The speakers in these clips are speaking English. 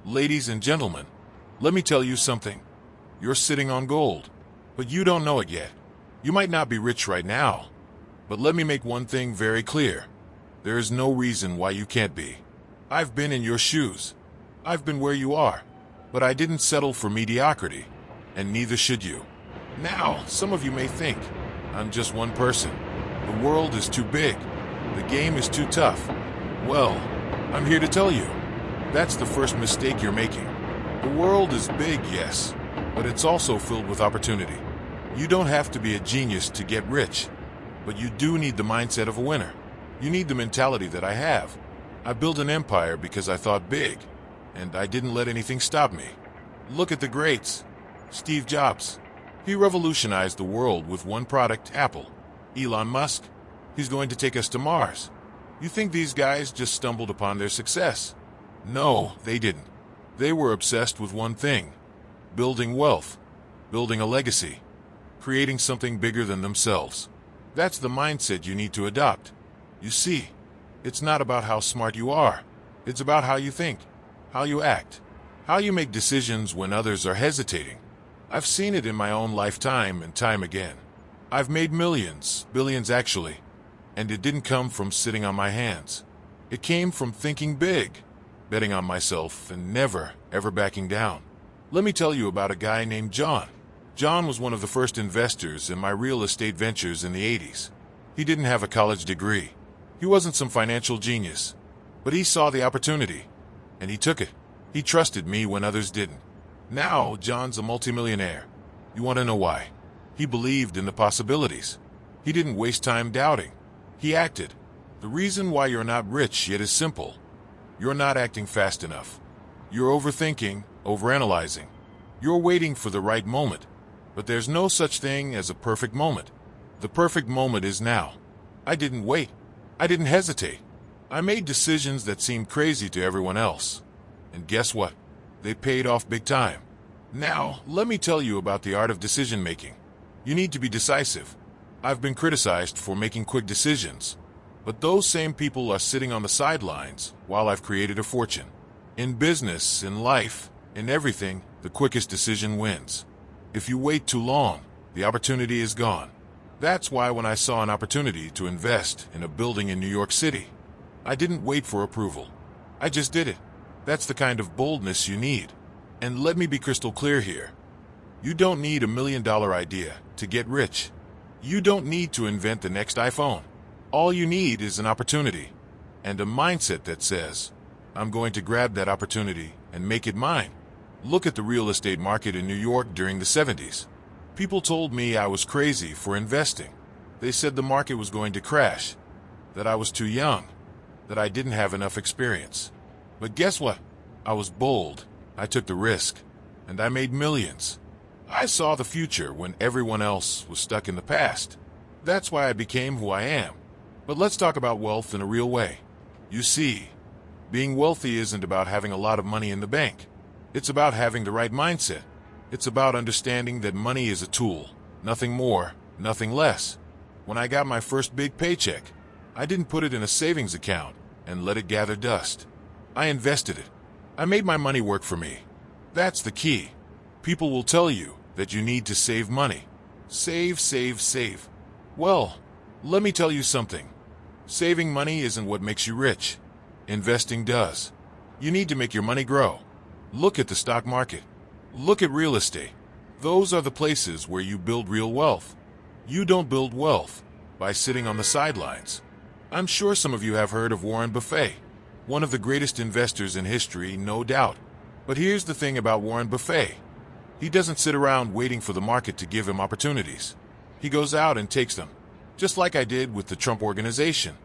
Ladies and gentlemen, let me tell you something. You're sitting on gold, but you don't know it yet. You might not be rich right now, but let me make one thing very clear. There is no reason why you can't be. I've been in your shoes. I've been where you are, but I didn't settle for mediocrity, and neither should you. Now, some of you may think, I'm just one person. The world is too big. The game is too tough. Well, I'm here to tell you, that's the first mistake you're making. The world is big, yes, but it's also filled with opportunity. You don't have to be a genius to get rich, but you do need the mindset of a winner. You need the mentality that I have. I built an empire because I thought big, and I didn't let anything stop me. Look at the greats. Steve Jobs. He revolutionized the world with one product, Apple. Elon Musk. He's going to take us to Mars. You think these guys just stumbled upon their success? No, they didn't. They were obsessed with one thing: building wealth, building a legacy, creating something bigger than themselves. That's the mindset you need to adopt. You see, it's not about how smart you are. It's about how you think, how you act, how you make decisions when others are hesitating. I've seen it in my own lifetime and time again. I've made millions, billions actually, and it didn't come from sitting on my hands. It came from thinking big, betting on myself, and never, ever backing down. Let me tell you about a guy named John. John was one of the first investors in my real estate ventures in the 80s. He didn't have a college degree. He wasn't some financial genius, but he saw the opportunity, and he took it. He trusted me when others didn't. Now, John's a multimillionaire. You want to know why? He believed in the possibilities. He didn't waste time doubting. He acted. The reason why you're not rich yet is simple. You're not acting fast enough. You're overthinking, overanalyzing. You're waiting for the right moment. But there's no such thing as a perfect moment. The perfect moment is now. I didn't wait. I didn't hesitate. I made decisions that seemed crazy to everyone else. And guess what? They paid off big time. Now, let me tell you about the art of decision making. You need to be decisive. I've been criticized for making quick decisions, but those same people are sitting on the sidelines while I've created a fortune. In business, in life, in everything, the quickest decision wins. If you wait too long, the opportunity is gone. That's why when I saw an opportunity to invest in a building in New York City, I didn't wait for approval. I just did it. That's the kind of boldness you need. And let me be crystal clear here. You don't need $1 million idea to get rich. You don't need to invent the next iPhone. All you need is an opportunity and a mindset that says, I'm going to grab that opportunity and make it mine. Look at the real estate market in New York during the 70s. People told me I was crazy for investing. They said the market was going to crash, that I was too young, that I didn't have enough experience. But guess what? I was bold. I took the risk, and I made millions. I saw the future when everyone else was stuck in the past. That's why I became who I am. But let's talk about wealth in a real way. You see, being wealthy isn't about having a lot of money in the bank. It's about having the right mindset. It's about understanding that money is a tool, nothing more, nothing less. When I got my first big paycheck, I didn't put it in a savings account and let it gather dust. I invested it. I made my money work for me. That's the key. People will tell you that you need to save money. Save, save, save. Well, let me tell you something. Saving money isn't what makes you rich. Investing does. You need to make your money grow. Look at the stock market. Look at real estate. Those are the places where you build real wealth. You don't build wealth by sitting on the sidelines. I'm sure some of you have heard of Warren Buffett, one of the greatest investors in history, no doubt. But here's the thing about Warren Buffett. He doesn't sit around waiting for the market to give him opportunities. He goes out and takes them, just like I did with the Trump Organization.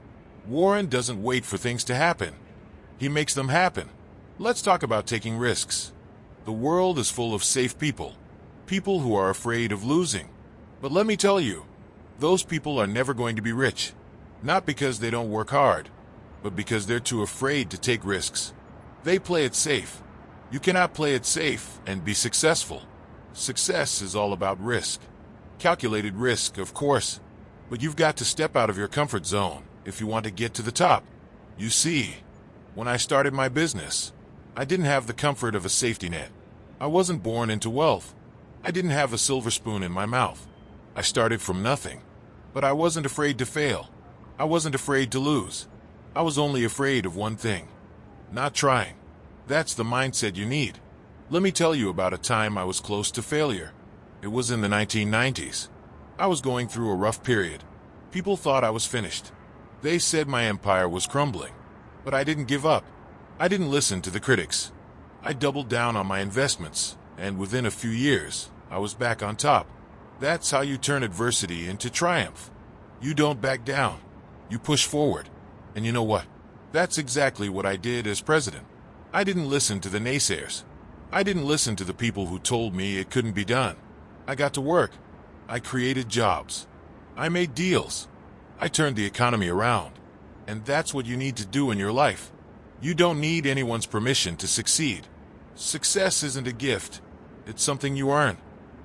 Warren doesn't wait for things to happen. He makes them happen. Let's talk about taking risks. The world is full of safe people, people who are afraid of losing. But let me tell you, those people are never going to be rich. Not because they don't work hard, but because they're too afraid to take risks. They play it safe. You cannot play it safe and be successful. Success is all about risk. Calculated risk, of course, but you've got to step out of your comfort zone if you want to get to the top. You see, when I started my business, I didn't have the comfort of a safety net. I wasn't born into wealth. I didn't have a silver spoon in my mouth. I started from nothing. But I wasn't afraid to fail. I wasn't afraid to lose. I was only afraid of one thing: not trying. That's the mindset you need. Let me tell you about a time I was close to failure. It was in the 1990s. I was going through a rough period. People thought I was finished. They said my empire was crumbling. But I didn't give up. I didn't listen to the critics. I doubled down on my investments, and within a few years, I was back on top. That's how you turn adversity into triumph. You don't back down. You push forward. And you know what? That's exactly what I did as president. I didn't listen to the naysayers. I didn't listen to the people who told me it couldn't be done. I got to work. I created jobs. I made deals. I turned the economy around. And that's what you need to do in your life. You don't need anyone's permission to succeed. Success isn't a gift. It's something you earn.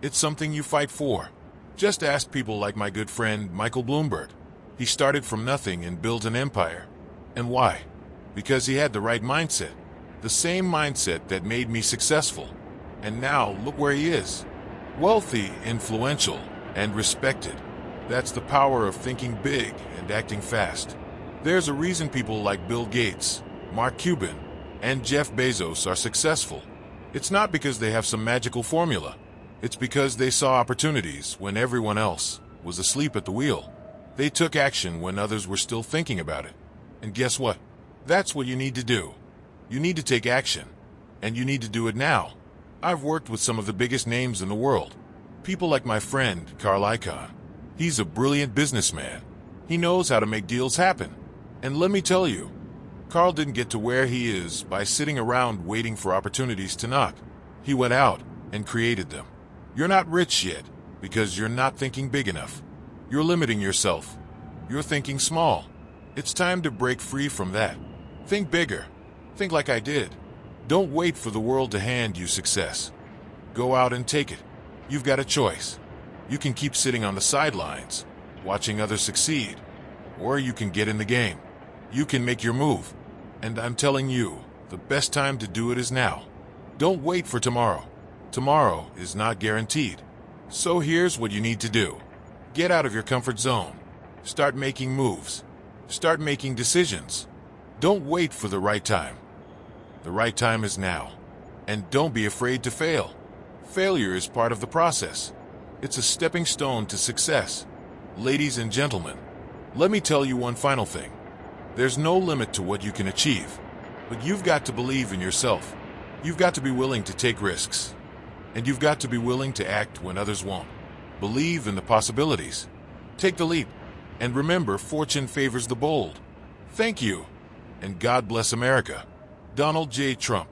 It's something you fight for. Just ask people like my good friend Michael Bloomberg. He started from nothing and built an empire. And why? Because he had the right mindset. The same mindset that made me successful. And now look where he is. Wealthy, influential, and respected. That's the power of thinking big and acting fast. There's a reason people like Bill Gates, Mark Cuban, and Jeff Bezos are successful. It's not because they have some magical formula. It's because they saw opportunities when everyone else was asleep at the wheel. They took action when others were still thinking about it. And guess what? That's what you need to do. You need to take action. And you need to do it now. I've worked with some of the biggest names in the world. People like my friend, Carl Icahn. He's a brilliant businessman. He knows how to make deals happen. And let me tell you, Carl didn't get to where he is by sitting around waiting for opportunities to knock. He went out and created them. You're not rich yet because you're not thinking big enough. You're limiting yourself. You're thinking small. It's time to break free from that. Think bigger. Think like I did. Don't wait for the world to hand you success. Go out and take it. You've got a choice. You can keep sitting on the sidelines, watching others succeed, or you can get in the game. You can make your move. And I'm telling you, the best time to do it is now. Don't wait for tomorrow. Tomorrow is not guaranteed. So here's what you need to do. Get out of your comfort zone. Start making moves. Start making decisions. Don't wait for the right time. The right time is now. And don't be afraid to fail. Failure is part of the process. It's a stepping stone to success. Ladies and gentlemen, let me tell you one final thing. There's no limit to what you can achieve, but you've got to believe in yourself. You've got to be willing to take risks, and you've got to be willing to act when others won't. Believe in the possibilities. Take the leap, and remember, fortune favors the bold. Thank you, and God bless America. Donald J. Trump.